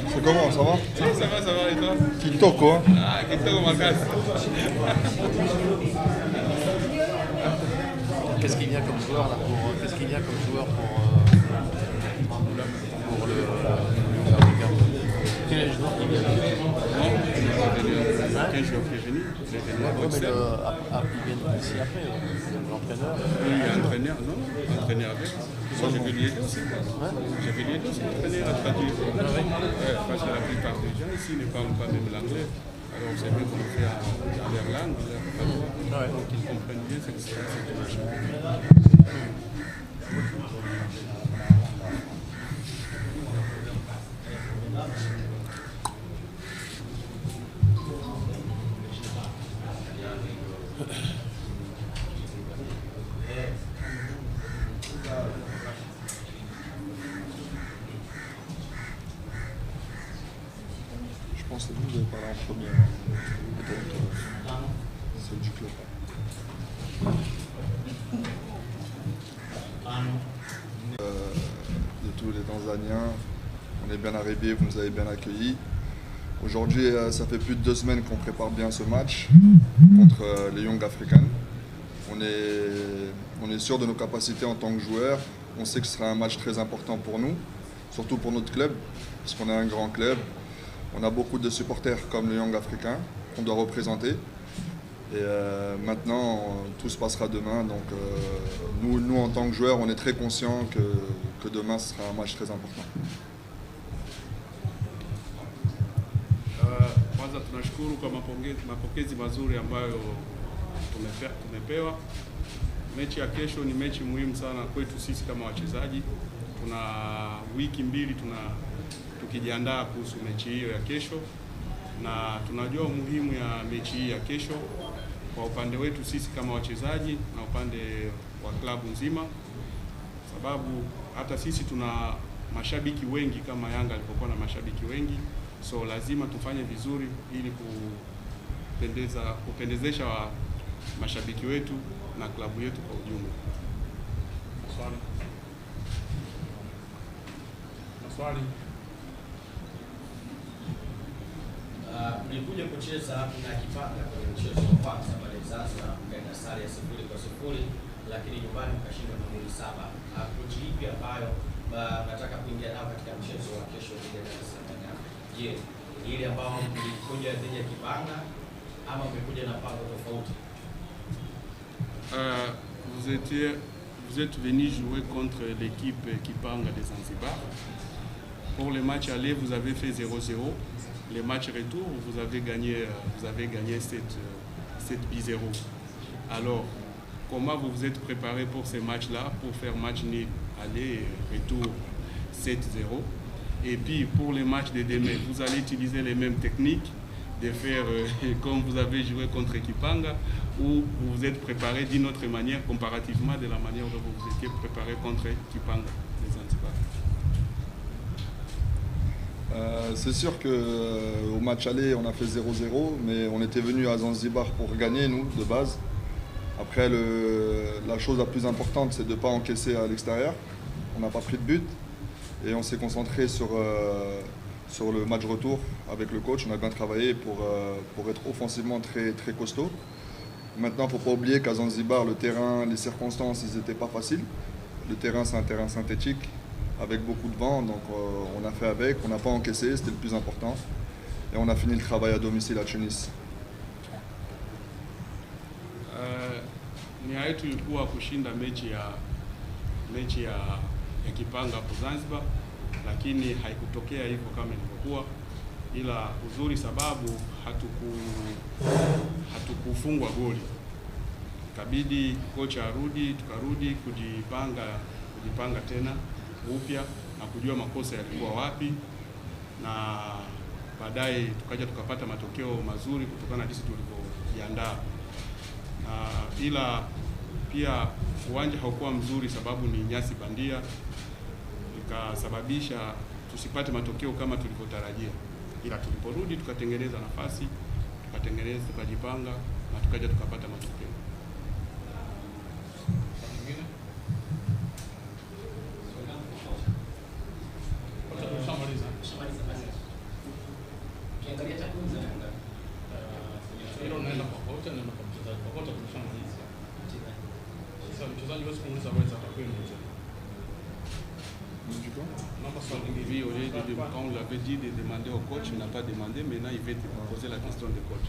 C'est comment, ça va? Oui, ça va et toi? Kitoko, hein? Ah, Kitoko Makasi. Qu'est-ce qui vient comme joueur là qu'est-ce qui vient comme joueur pour le Africain? Quel est le joueur qui vient? Quel joueur qui est venu? Il est venu à Ouais, mais Bruxelles. il vient ici après, l'entraîneur. Oui, entraîneur, non? Entraîneur avec. Moi, j'ai vu les deux aussi. J'ai vu les deux aussi, entraîneur à traduire. Ouais, parce que la plupart des gens ici ne parlent pas même l'anglais. Alors, c'est mieux qu'on le fait dans leur langue, dans leur patois, pour qu'ils comprennent bien ce qui se passe. Je pense que vous avez parlé en premier. Peut-être c'est du club. De tous les Tanzaniens, on est bien arrivés, vous nous avez bien accueillis. Aujourd'hui, ça fait plus de 2 semaines qu'on prépare bien ce match contre les Young Africans. On est sûr de nos capacités en tant que joueurs. On sait que ce sera un match très important pour nous, surtout pour notre club, parce qu'on est un grand club. On a beaucoup de supporters comme les Young Africains qu'on doit représenter. Et maintenant, tout se passera demain. Donc nous, en tant que joueurs, on est très conscients que demain, ce sera un match très important. Kwanza tunashukuru kwa mapokezi mazuri ambayo tumepewa. Mechi ya kesho ni mechi muhimu sana kwetu sisi kama wachezaji. Tuna wiki mbili tukijiandaa kuhusu mechi hiyo ya kesho, na tunajua umuhimu ya mechi hii ya kesho kwa upande wetu sisi kama wachezaji na upande wa klabu nzima, sababu hata sisi tuna mashabiki wengi kama Yanga alipokuwa na mashabiki wengi, so lazima tufanye vizuri ili kupendezesha mashabiki wetu na klabu yetu kwa ujumla. Maswali? Mlikuja kucheza na Kipanga kwenye mchezo wa kwanza pale Zanzibar, mkaenda sare ya 0-0, lakini nyumbani mkashinda magoli 7. Approach ipi ambayo nataka kuingia nao katika mchezo wa kesho dhidi ya Dar es Salaam? Je, ile ambao mlikuja dhidi ya Kipanga ama mmekuja na mpango tofauti? Vous êtes venu jouer contre l'équipe Kipanga de Zanzibar. Pour le match aller, vous avez fait 0-0. Les matchs retour, vous avez gagné 7-0. Alors, comment vous vous êtes préparé pour ces matchs-là, pour faire match nul, aller retour 7-0? Et puis, pour les matchs de demain, vous allez utiliser les mêmes techniques, de faire comme vous avez joué contre Kipanga, ou vous vous êtes préparé d'une autre manière, comparativement de la manière dont vous vous étiez préparé contre Kipanga de Zanzibar? C'est sûr qu'au match aller, on a fait 0-0, mais on était venu à Zanzibar pour gagner, nous, de base. Après, la chose la plus importante, c'est de ne pas encaisser à l'extérieur. On n'a pas pris de but et on s'est concentré sur le match retour avec le coach. On a bien travaillé pour être offensivement très, très costaud. Maintenant, il ne faut pas oublier qu'à Zanzibar, le terrain, les circonstances, ils n'étaient pas faciles. Le terrain, c'est un terrain synthétique avec beaucoup de vent, donc on a fait avec, on n'a pas encaissé, c'était le plus important. Et on a fini le travail à domicile à Tunis. Nia yetu ilikuwa kushinda mechi ya Kipanga hapo Zanzibar, lakini haikutokea hivyo kama ilivyokuwa, ila uzuri sababu hatukufungwa goli. Ikabidi kocha arudi, tukarudi kujipanga tena upya na kujua makosa yalikuwa wapi, na baadaye tukaja tukapata matokeo mazuri kutokana na jinsi tulivyojiandaa. Ila pia uwanja haukuwa mzuri sababu ni nyasi bandia, ikasababisha tusipate matokeo kama tulivyotarajia, ila tuliporudi tukatengeneza nafasi, tukajipanga na tukaja tukapata matokeo. Oui, au lieu de, quand on l'avait dit de demander au coach, il n'a pas demandé, maintenant il va te poser la question de coach.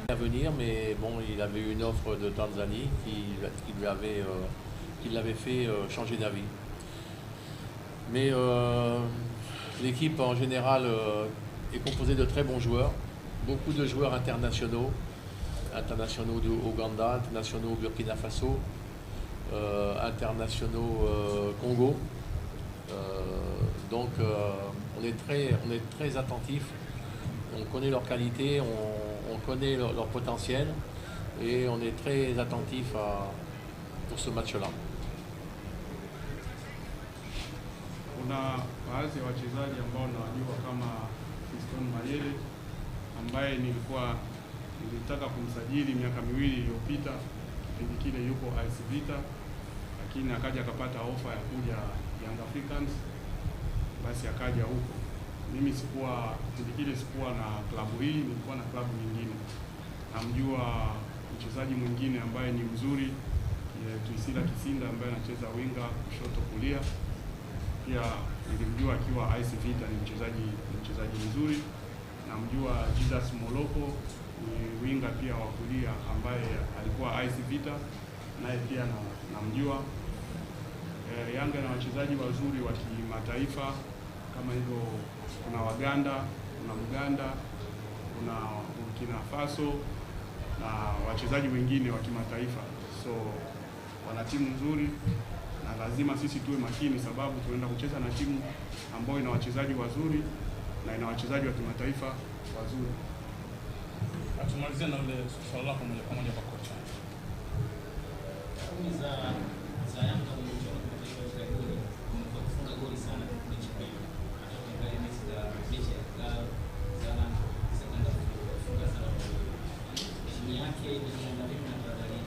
À venir, mais bon, il avait eu une offre de Tanzanie qui l'avait fait changer d'avis. Mais l'équipe en général est composée de très bons joueurs, beaucoup de joueurs internationaux du Ouganda, internationaux au Burkina Faso, internationaux Congo. Donc on est très attentifs, on connaît leurs qualités, on connaît leur potentiel et on est très attentif pour ce match-là. Kuna baadhi ya wachezaji ambao nawajua kama Fiston Mayele ambaye nilitaka kumsajili miaka miwili iliyopita, kipindi kile yuko AS Vita, lakini akaja akapata ofa ya kuja Young Africans, basi akaja huko. Mimi kipindi kile sikuwa na klabu hii, nilikuwa na klabu nyingine. Namjua mchezaji mwingine ambaye ni mzuri, Tuisila Kisinda ambaye anacheza winga kushoto kulia. Pia nilimjua akiwa AS Vita, ni mchezaji mzuri. Namjua Jesus Moloko, ni winga pia wa kulia ambaye alikuwa AS Vita, naye pia namjua. Yanga na wachezaji wazuri wa kimataifa kama hivyo, kuna Waganda, kuna Uganda, kuna Burkina Faso na wachezaji wengine wa kimataifa. So wana timu nzuri na lazima sisi tuwe makini, sababu tunaenda kucheza na timu ambayo ina wachezaji wazuri na ina wachezaji wa kimataifa wazuri. Atumalizie na ile swali lako moja kwa moja kwa kocha. Za Yanga kufunga goli sana mechi hii. Hata ukiangalia mechi za sana sekunda kufunga sana. Timu yake inaenda vipi na Tanzania?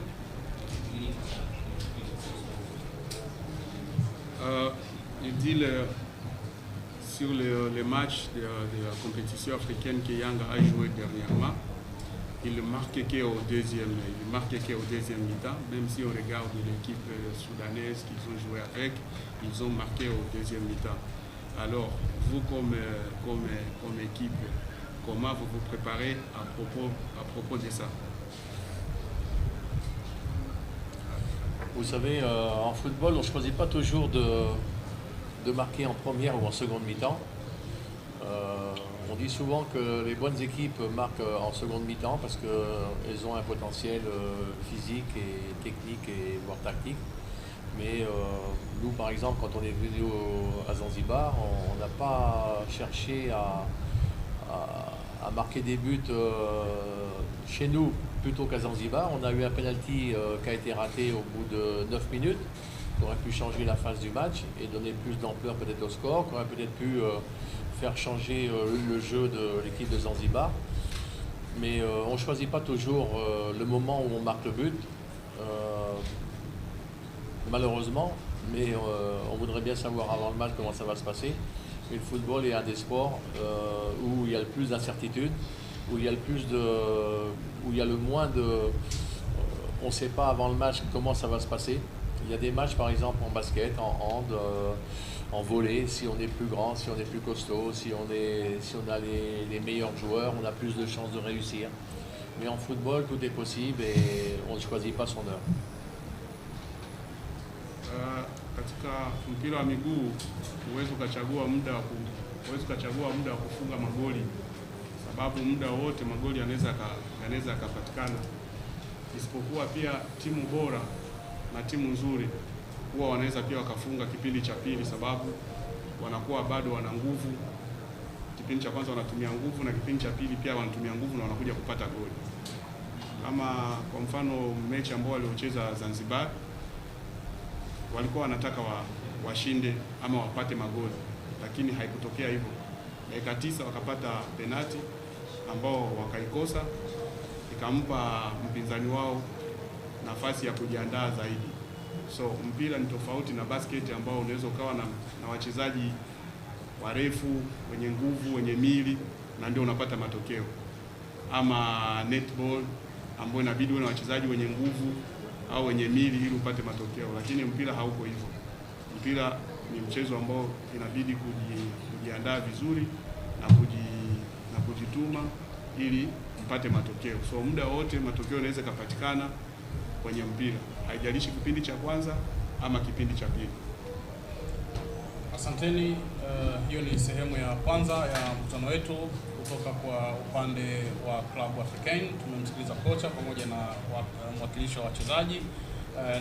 Il dit sur les matchs de la compétition africaine que Yanga a joué dernièrement, il ne marque qu'au deuxième mi-temps, même si on regarde l'équipe soudanaise qu'ils ont joué avec, ils ont marqué au deuxième mi-temps. Alors, vous comme équipe, comment vous vous préparez à propos de ça? Vous savez, en football, on ne choisit pas toujours de marquer en première ou en seconde mi-temps. On dit souvent que les bonnes équipes marquent en seconde mi-temps parce qu'elles ont un potentiel physique et technique et voire tactique. Mais nous, par exemple, quand on est venu à Zanzibar, on n'a pas cherché à marquer des buts chez nous plutôt qu'à Zanzibar. On a eu un penalty qui a été raté au bout de 9 minutes, qui aurait pu changer la phase du match et donner plus d'ampleur peut-être au score, qui aurait peut-être pu faire changer le jeu de l'équipe de Zanzibar. Mais on ne choisit pas toujours le moment où on marque le but, malheureusement, mais on voudrait bien savoir avant le match comment ça va se passer. Mais le football est un des sports où il y a le plus d'incertitudes, où il y a le moins de... on ne sait pas avant le match comment ça va se passer. Il y a des matchs par exemple en basket, en hand, en volley, si on est plus grand, si on est plus costaud, si on a les meilleurs joueurs, on a plus de chances de réussir. Mais en football, tout est possible et on ne choisit pas son heure. Katika mpira wa miguu huwezi ukachagua muda wa kufunga magoli, sababu muda wote magoli yanaweza yakapatikana, isipokuwa pia timu bora na timu nzuri huwa wanaweza pia wakafunga kipindi cha pili, sababu wanakuwa bado wana nguvu. Kipindi cha kwanza wanatumia nguvu na kipindi cha pili pia wanatumia nguvu na wanakuja kupata goli. Kama kwa mfano mechi ambao waliocheza Zanzibar, walikuwa wanataka washinde ama wapate magoli, lakini haikutokea hivyo. Dakika 9 wakapata penalti ambao wakaikosa, ikampa mpinzani wao nafasi ya kujiandaa zaidi. So mpira ni tofauti na basket ambao unaweza ukawa na wachezaji warefu, wenye nguvu, wenye mili, na ndio unapata matokeo. Ama netball ambao inabidi uwe na wachezaji wenye nguvu au wenye mili ili upate matokeo, lakini mpira hauko hivyo. Mpira ni mchezo ambao inabidi kujiandaa vizuri na kujituma ili mpate matokeo. So muda wote matokeo yanaweza kupatikana kwenye mpira, haijalishi kipindi cha kwanza ama kipindi cha pili. Asanteni. Hiyo ni sehemu ya kwanza ya mkutano wetu kutoka kwa upande wa Club Africain. Tumemsikiliza kocha pamoja na mwakilishi wa wachezaji,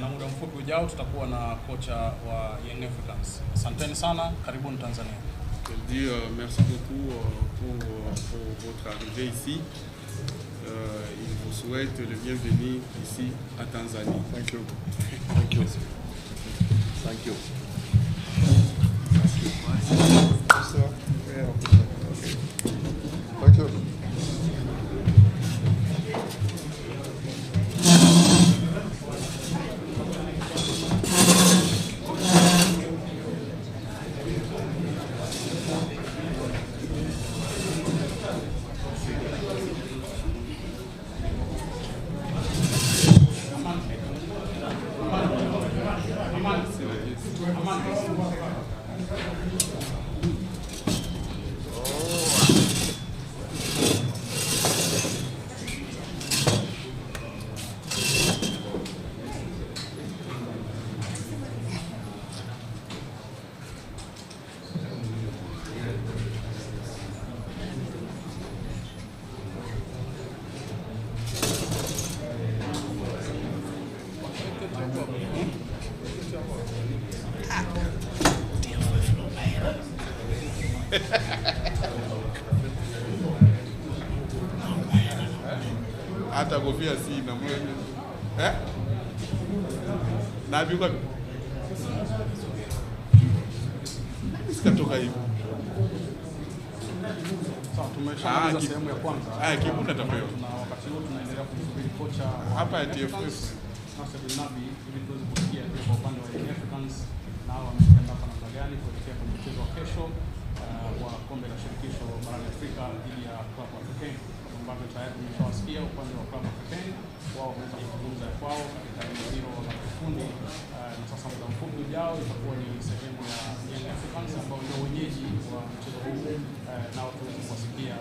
na muda mfupi ujao tutakuwa na kocha wa Young Africans. Asanteni sana, karibuni Tanzania. Merci beaucoup pour votre arrivée ici. Il vous souhaite le bienvenu ici à Tanzanie. Thank you. Thank you. Thank you. Thank you. Hata kofia sina mwenye. Na biko sikatoka hivi. Sawa, tumeshamaliza sehemu ya kwanza. Kibunda tapewa. Na wakati huu tunaendelea kumsubiri kocha hapa ya TFF Nasser bin Nabi ili tuweze kusikia kwa upande wa Young Africans nao wamejiandaa kwa namna gani kuelekea kwenye mchezo wa kesho wa kombe la shirikisho barani Afrika dhidi ya Club Africain, ambavyo tayari tumeshawasikia upande wa Club Africain wao wameweza kuzungumza ya kwao katika eneo hilo la kifundi, na sasa muda mfupi ujao itakuwa ni sehemu ya Young Africans ambao ndio wenyeji wa mchezo huu, nao tuweze kuwasikia